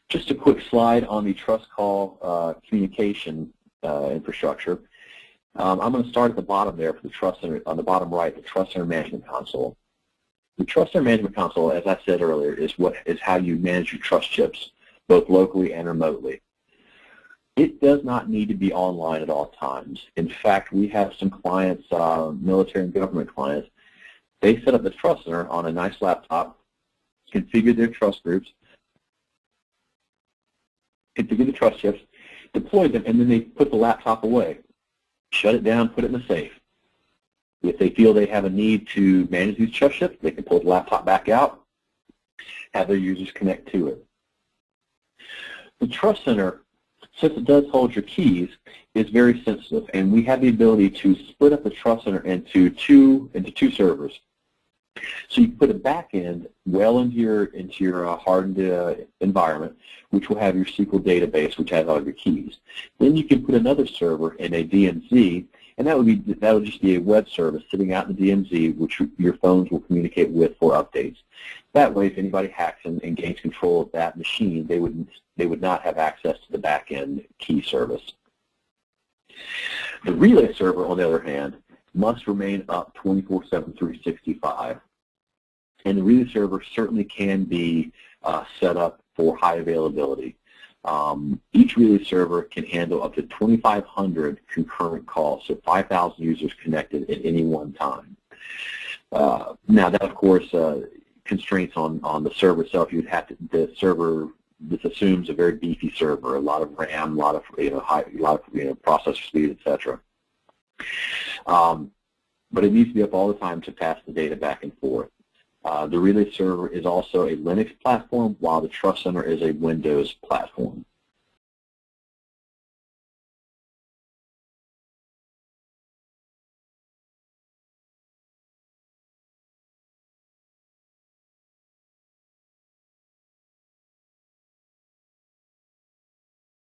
Just a quick slide on the trust call communication infrastructure. I'm going to start at the bottom there for the Trust Center, on the bottom right, the Trust Center Management Console. The Trust Center Management Console, as I said earlier, is how you manage your trust chips, both locally and remotely. It does not need to be online at all times. In fact, we have some clients, military and government clients, they set up the Trust Center on a nice laptop, configure their trust groups, configure the trust chips, deploy them, and then they put the laptop away. Shut it down, put it in the safe. If they feel they have a need to manage these trust chips, they can pull the laptop back out, have their users connect to it. The Trust Center, since it does hold your keys, is very sensitive, and we have the ability to split up the Trust Center into two servers. So you can put a back end well into your hardened environment, which will have your SQL database, which has all your keys. Then you can put another server in a DMZ, and that would just be a web service sitting out in the DMZ, which your phones will communicate with for updates. That way, if anybody hacks and gains control of that machine, they would not have access to the back end key service. The relay server, on the other hand, must remain up 24/7, 365. And the relay server certainly can be set up for high availability. Each relay server can handle up to 2,500 concurrent calls, so 5,000 users connected at any one time. Now that, of course, constraints on the server itself. You'd have to, the server, this assumes a very beefy server, a lot of RAM, a lot of processor speed, etc. But it needs to be up all the time to pass the data back and forth. The relay server is also a Linux platform, while the Trust Center is a Windows platform.